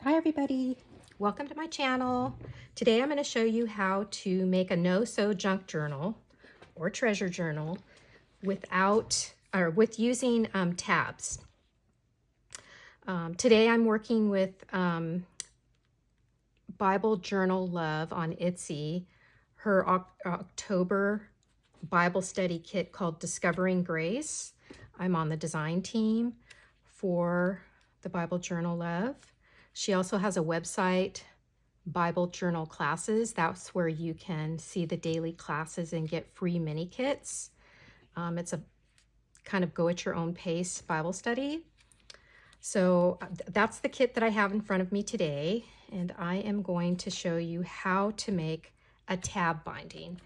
Hi everybody, welcome to my channel. Today I'm going to show you how to make a no-sew junk journal or treasure journal with using tabs. Today I'm working with BibleJournalLove on Etsy, her October Bible study kit called Discovering Grace. I'm on the design team for the BibleJournalLove. She also has a website, Bible Journal Classes. That's where you can see the daily classes and get free mini kits. It's a kind of go at your own pace Bible study. So that's the kit that I have in front of me today. And I am going to show you how to make a tab binding.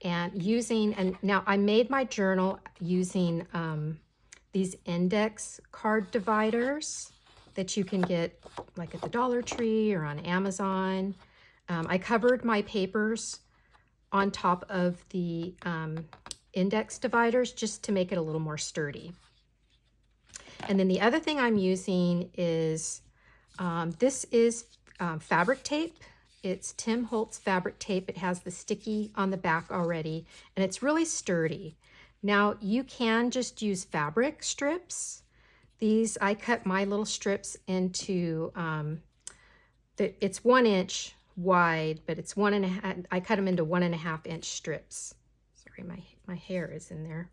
And now I made my journal using these index card dividers that you can get like at the Dollar Tree or on Amazon. I covered my papers on top of the index dividers just to make it a little more sturdy. And then the other thing I'm using is, this is fabric tape. It's Tim Holtz fabric tape. It has the sticky on the back already, and it's really sturdy. Now you can just use fabric strips. These, I cut my little strips into, it's 1 inch wide, but it's 1.5, I cut them into 1.5 inch strips. Sorry, my hair is in there.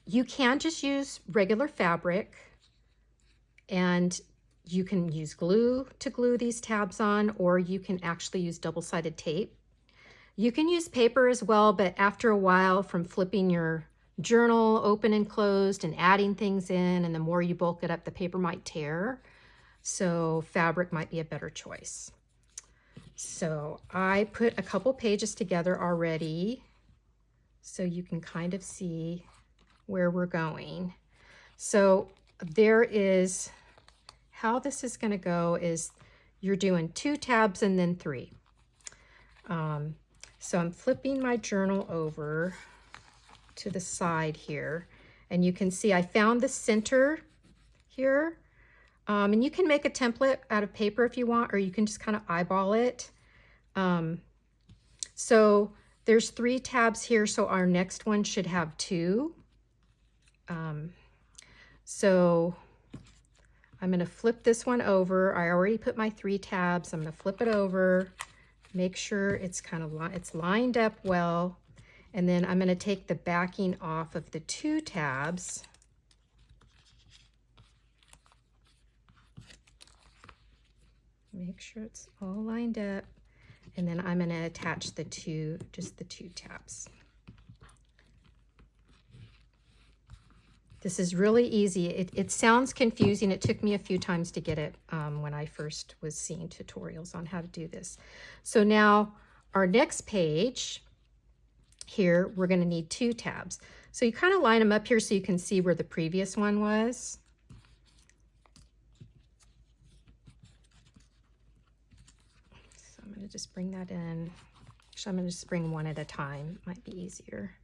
You can just use regular fabric, and you can use glue to glue these tabs on, or you can actually use double-sided tape. You can use paper as well, but after a while from flipping your journal open and closed and adding things in, and the more you bulk it up, the paper might tear. So fabric might be a better choice. So I put a couple pages together already so you can kind of see where we're going. So there is, how this is going to go is you're doing 2 tabs and then 3. So I'm flipping my journal over to the side here, and you can see I found the center here, and you can make a template out of paper if you want, or you can just kind of eyeball it. So there's 3 tabs here, so our next one should have 2. So I'm going to flip this one over. I already put my 3 tabs. I'm going to flip it over, make sure it's it's lined up well. And then I'm going to take the backing off of the 2 tabs. Make sure it's all lined up. And then I'm going to attach just the 2 tabs. This is really easy. It sounds confusing. It took me a few times to get it when I first was seeing tutorials on how to do this. So now our next page, here we're going to need 2 tabs. So you kind of line them up here so you can see where the previous one was. So I'm going to just bring that in. Actually, I'm going to just bring one at a time. Might be easier.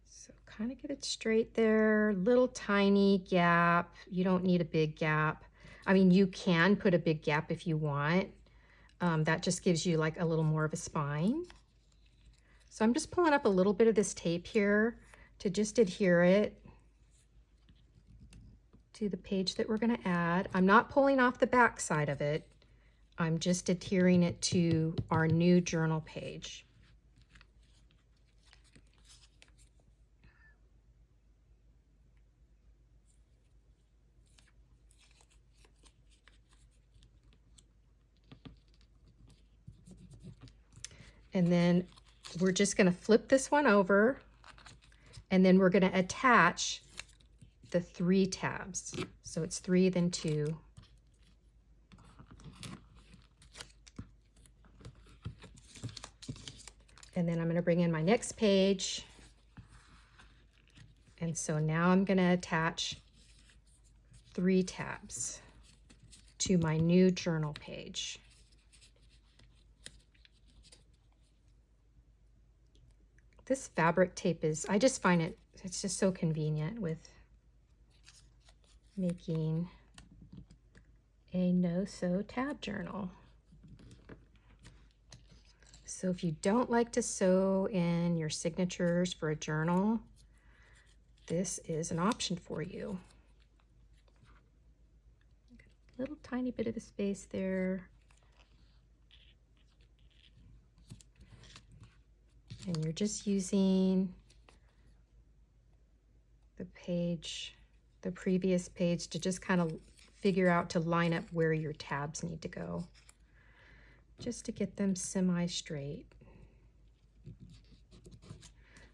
So kind of get it straight there. Little tiny gap. You don't need a big gap. I mean, you can put a big gap if you want. That just gives you like a little more of a spine. So I'm just pulling up a little bit of this tape here to just adhere it to the page that we're going to add. I'm not pulling off the back side of it. I'm just adhering it to our new journal page. And then we're just going to flip this one over, and then we're going to attach the 3 tabs. So it's 3, then 2. And then I'm going to bring in my next page. And so now I'm going to attach 3 tabs to my new journal page. This fabric tape is, I just find it it's just so convenient with making a no-sew tab journal. So if you don't like to sew in your signatures for a journal, this is an option for you. A little tiny bit of a space there. And you're just using the page, the previous page, to just kind of figure out to line up where your tabs need to go, just to get them semi-straight.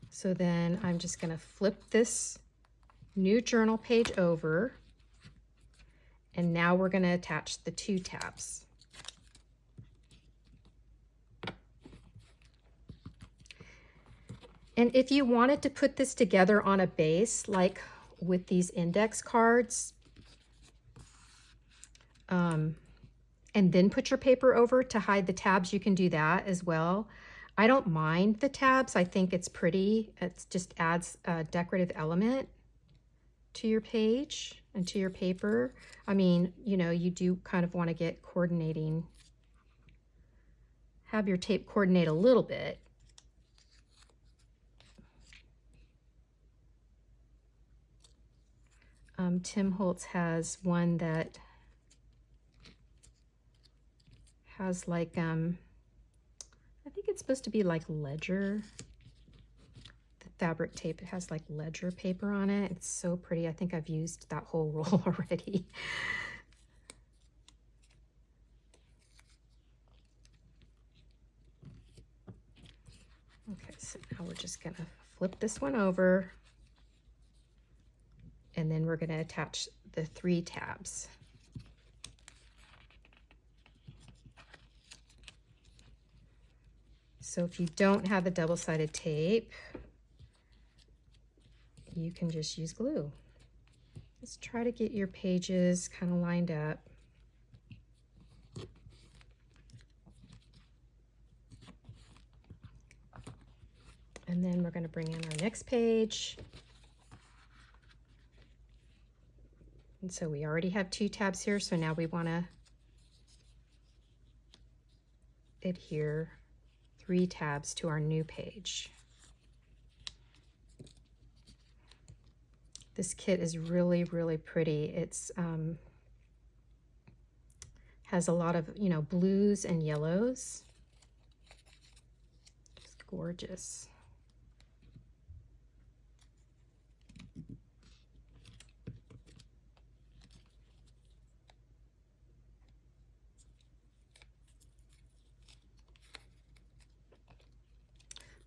So then I'm just going to flip this new journal page over, and now we're going to attach the 2 tabs. And if you wanted to put this together on a base, like with these index cards, and then put your paper over to hide the tabs, you can do that as well. I don't mind the tabs. I think it's pretty. It just adds a decorative element to your page and to your paper. I mean, you know, you do kind of want to get coordinating, have your tape coordinate a little bit. Tim Holtz has one that has like, I think it's supposed to be like ledger. The fabric tape, it has like ledger paper on it. It's so pretty. I think I've used that whole roll already. Okay, so now we're just gonna flip this one over, and then we're gonna attach the 3 tabs. So if you don't have the double-sided tape, you can just use glue. Let's try to get your pages kind of lined up. And then we're going to bring in our next page. And so we already have 2 tabs here, so now we want to adhere 3 tabs to our new page. This kit is really, really pretty. It's has a lot of, you know, blues and yellows. Just gorgeous.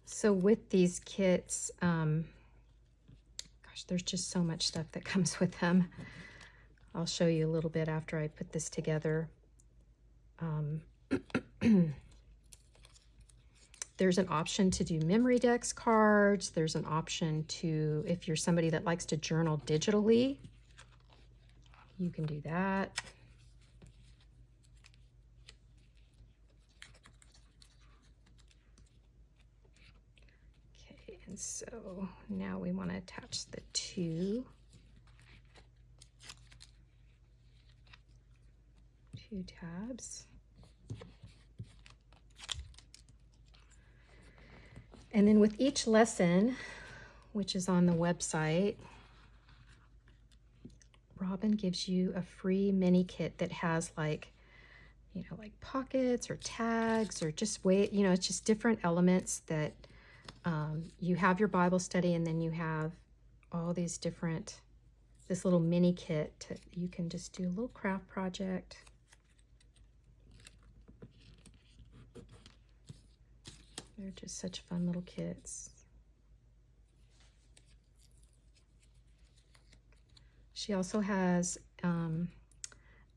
So with these kits, gosh, there's just so much stuff that comes with them. I'll show you a little bit after I put this together. There's an option to do memory dex cards. There's an option to, if you're somebody that likes to journal digitally, you can do that. Okay, and so now we want to attach the 2 tabs. And then with each lesson, which is on the website, Robin gives you a free mini kit that has like, you know, like pockets or tags or just you know, it's just different elements that you have your Bible study, and then you have all these different, this little mini kit. You can just do a little craft project. They're just such fun little kits. She also has a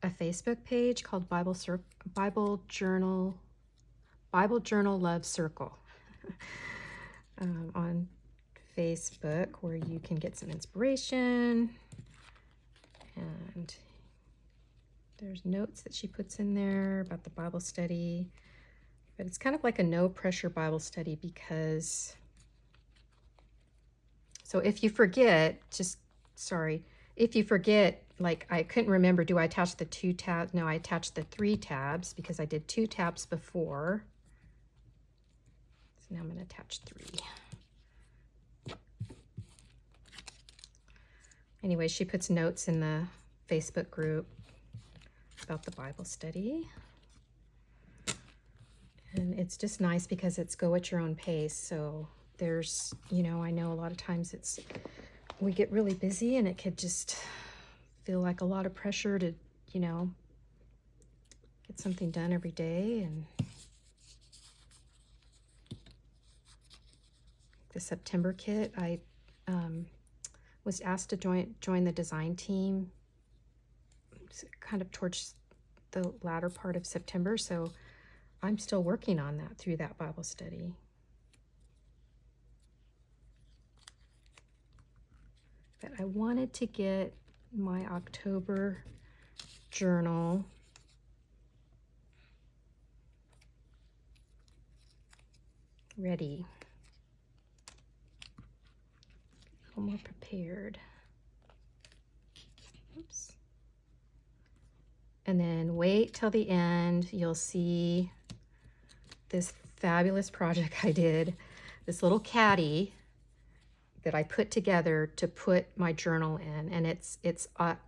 Facebook page called BibleJournalLove Circle on Facebook, where you can get some inspiration, and there's notes that she puts in there about the Bible study. But it's kind of like a no pressure Bible study, because So if you forget, if you forget, like I couldn't remember, do I attach the 2 tabs? No, I attached the 3 tabs because I did 2 tabs before. So now I'm going to attach 3. Anyway, she puts notes in the Facebook group about the Bible study. And it's just nice because it's go at your own pace. So there's, you know, I know a lot of times we get really busy and it could just feel like a lot of pressure to, you know, get something done every day. And the September kit, I was asked to join the design team kind of towards the latter part of September, so I'm still working on that through that Bible study. But I wanted to get my October journal ready. A little more prepared. Oops. And then wait till the end. You'll see this fabulous project I did, this little caddy that I put together to put my journal in. And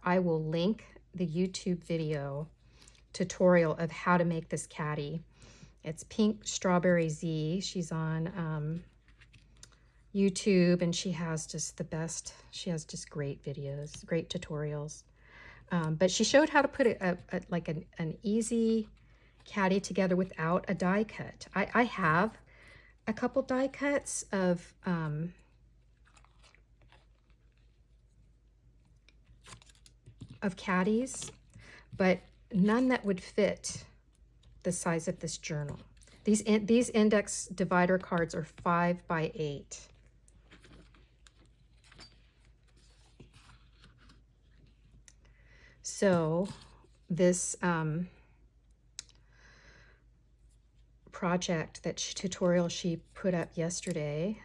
I will link the YouTube video tutorial of how to make this caddy. It's Pink Strawberry Z. She's on YouTube, and she has just the best. She has just great videos, great tutorials. But she showed how to put like an easy caddy together without a die cut. I have a couple die cuts of caddies, but none that would fit the size of this journal. These index divider cards are 5 by 8. So this project, tutorial she put up yesterday,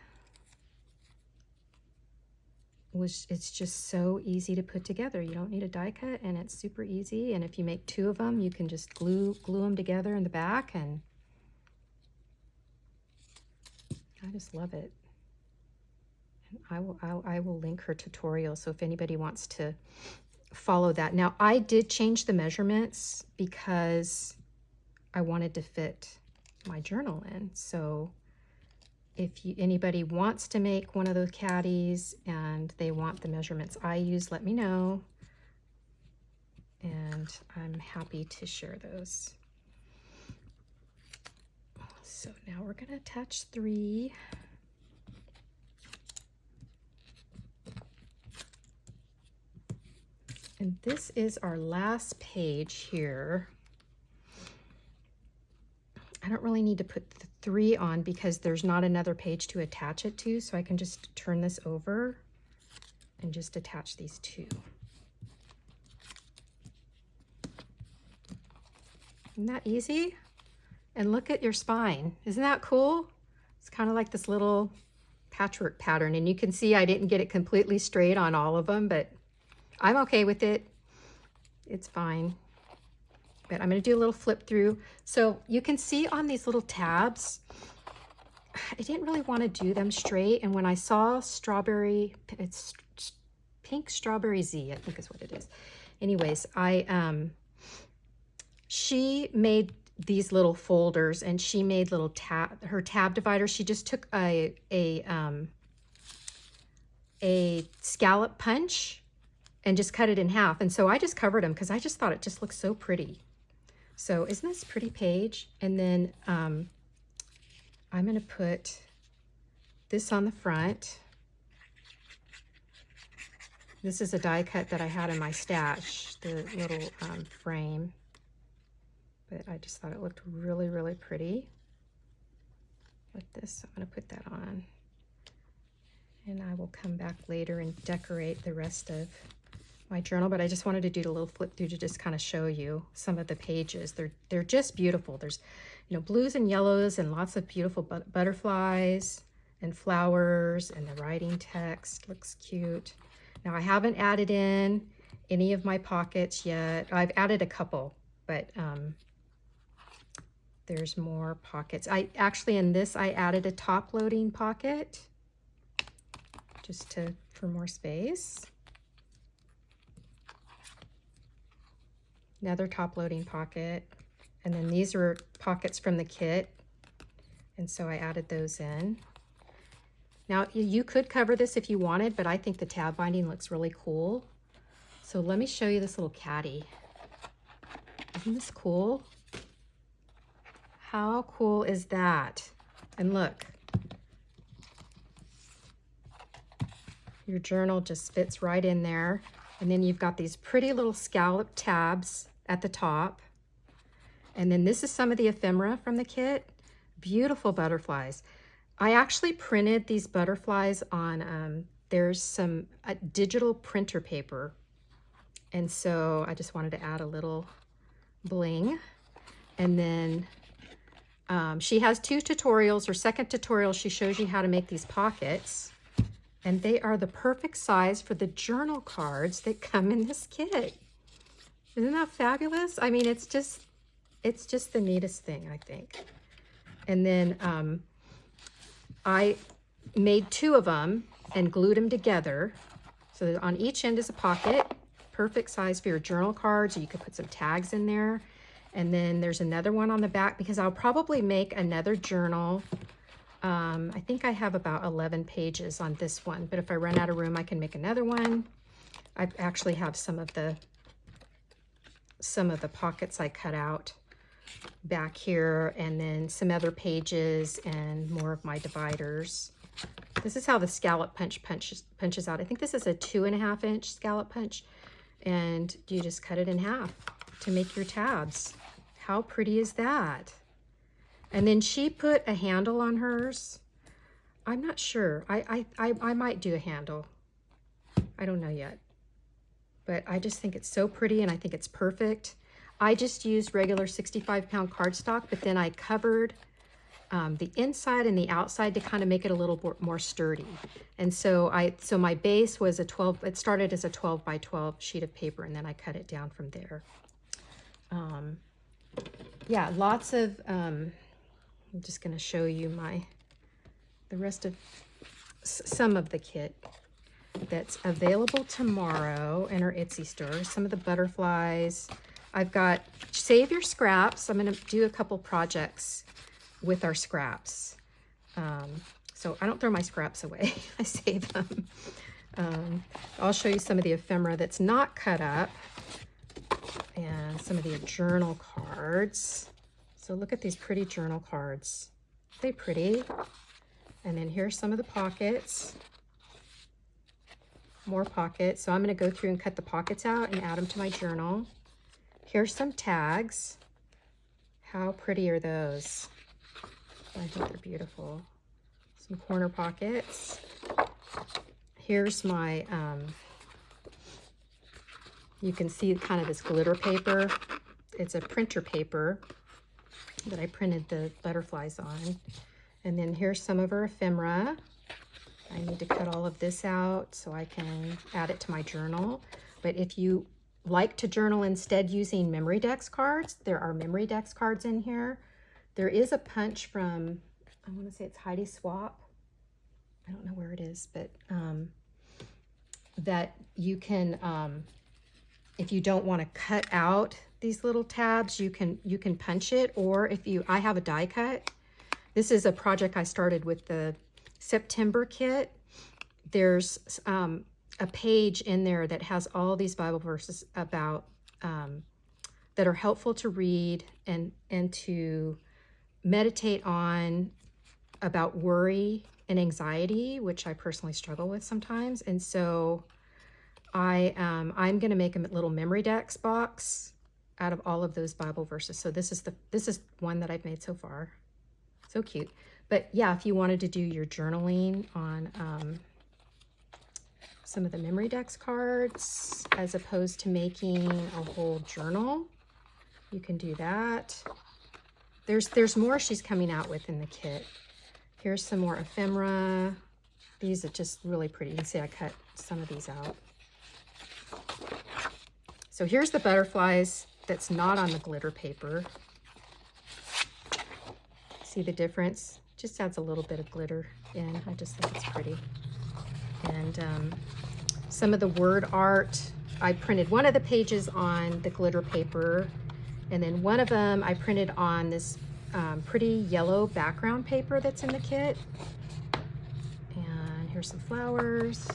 it's just so easy to put together. You don't need a die cut, and it's super easy. And if you make 2 of them, you can just glue them together in the back, and I just love it. And I will link her tutorial, so if anybody wants to follow that. Now, I did change the measurements because I wanted to fit my journal in. So if anybody wants to make one of those caddies and they want the measurements I use, let me know, and I'm happy to share those. So now we're going to attach 3. And this is our last page here. I don't really need to put the 3 on because there's not another page to attach it to, so I can just turn this over and just attach these 2. Isn't that easy? And look at your spine. Isn't that cool? It's kind of like this little patchwork pattern, and you can see I didn't get it completely straight on all of them, but I'm okay with it. It's fine. But I'm going to do a little flip through. So you can see on these little tabs, I didn't really want to do them straight. And when I saw strawberry, it's Pink Strawberry Z, I think is what it is. Anyways, she made these little folders, and she made little her tab divider. She just took a scallop punch and just cut it in half. And so I just covered them because I just thought it just looked so pretty. So isn't this a pretty page? And then I'm going to put this on the front. This is a die cut that I had in my stash, the little frame. But I just thought it looked really, really pretty with this. I'm going to put that on. And I will come back later and decorate the rest of my journal, but I just wanted to do a little flip through to just kind of show you some of the pages. They're just beautiful. There's, you know, blues and yellows and lots of beautiful butterflies. and flowers, and the writing text looks cute. Now I haven't added in any of my pockets yet. I've added a couple, but there's more pockets. I actually, in this, I added a top loading pocket just for more space. Another top loading pocket. And then these are pockets from the kit. And so I added those in. Now you could cover this if you wanted, but I think the tab binding looks really cool. So let me show you this little caddy. Isn't this cool? How cool is that? And look, your journal just fits right in there. And then you've got these pretty little scallop tabs at the top. And then this is some of the ephemera from the kit. Beautiful butterflies. I actually printed these butterflies on, there's some digital printer paper. And so I just wanted to add a little bling. And then she has 2 tutorials. Her second tutorial, she shows you how to make these pockets. And they are the perfect size for the journal cards that come in this kit. Isn't that fabulous? I mean, it's just the neatest thing, I think. And then I made 2 of them and glued them together. So on each end is a pocket, perfect size for your journal cards. You could put some tags in there. And then there's another one on the back because I'll probably make another journal. I think I have about 11 pages on this one, but if I run out of room, I can make another one. I actually have some of the pockets I cut out back here, and then some other pages and more of my dividers. This is how the scallop punches out. I think this is a 2.5 inch scallop punch, and you just cut it in half to make your tabs. How pretty is that? And then she put a handle on hers. I'm not sure. I might do a handle. I don't know yet. But I just think it's so pretty, and I think it's perfect. I just used regular 65-pound cardstock, but then I covered the inside and the outside to kind of make it a little more sturdy. And so my base was it started as a 12 by 12 sheet of paper, and then I cut it down from there. Yeah, lots of, I'm just going to show you the rest of some of the kit that's available tomorrow in our Etsy store. Some of the butterflies. I've got save your scraps. I'm going to do a couple projects with our scraps. So I don't throw my scraps away. I save them. I'll show you some of the ephemera that's not cut up and some of the journal cards. So look at these pretty journal cards. Aren't they pretty? And then here's some of the pockets. More pockets. So I'm going to go through and cut the pockets out and add them to my journal. Here's some tags. How pretty are those? I think they're beautiful. Some corner pockets. Here's my, you can see kind of this glitter paper. It's a printer paper that I printed the butterflies on. And then here's some of her ephemera. I need to cut all of this out so I can add it to my journal. But if you like to journal instead using memory dex cards, there are memory dex cards in here. There is a punch from, I want to say it's Heidi Swap. I don't know where it is, but that you can, if you don't want to cut out these little tabs, you can punch it. Or if I have a die cut. This is a project I started with the September kit. There's a page in there that has all these Bible verses about that are helpful to read and to meditate on, about worry and anxiety, which I personally struggle with sometimes. And so I'm going to make a little memory dex box out of all of those Bible verses. So this is one that I've made so far. So cute. But yeah, if you wanted to do your journaling on some of the memory dex cards, as opposed to making a whole journal, you can do that. There's more she's coming out with in the kit. Here's some more ephemera. These are just really pretty. You can see I cut some of these out. So here's the butterflies that's not on the glitter paper. See the difference? Just adds a little bit of glitter in. I just think it's pretty. And some of the word art, I printed one of the pages on the glitter paper, and then one of them I printed on this pretty yellow background paper that's in the kit. And here's some flowers,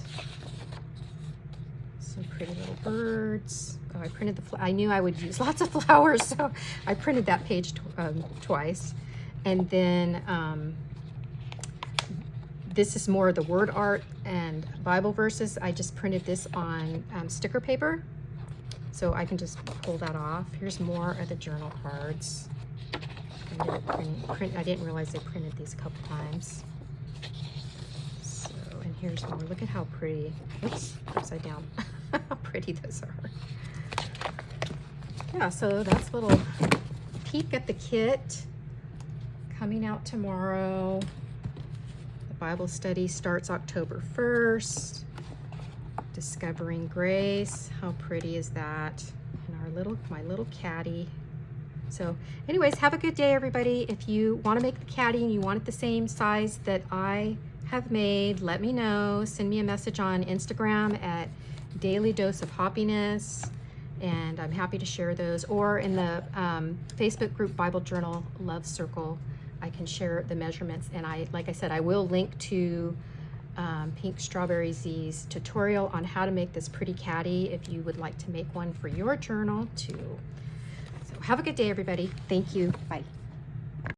some pretty little birds. Oh, I printed I knew I would use lots of flowers, so I printed that page twice. And then this is more of the word art and Bible verses. I just printed this on sticker paper, so I can just pull that off. Here's more of the journal cards. I didn't realize they printed these a couple times. So, and here's more. Look at how pretty. Oops, upside down. How pretty those are. Yeah, so that's a little peek at the kit. Coming out tomorrow. The Bible study starts October 1st. Discovering Grace. How pretty is that? And my little caddy. So anyways, have a good day, everybody. If you want to make the caddy and you want it the same size that I have made, let me know. Send me a message on Instagram at DailyDoseofHoppiness. And I'm happy to share those. Or in the Facebook group Bible Journal Love Circle, I can share the measurements. And like I said, I will link to Pink Strawberry Z's tutorial on how to make this pretty caddy if you would like to make one for your journal too. So have a good day, everybody. Thank you. Bye.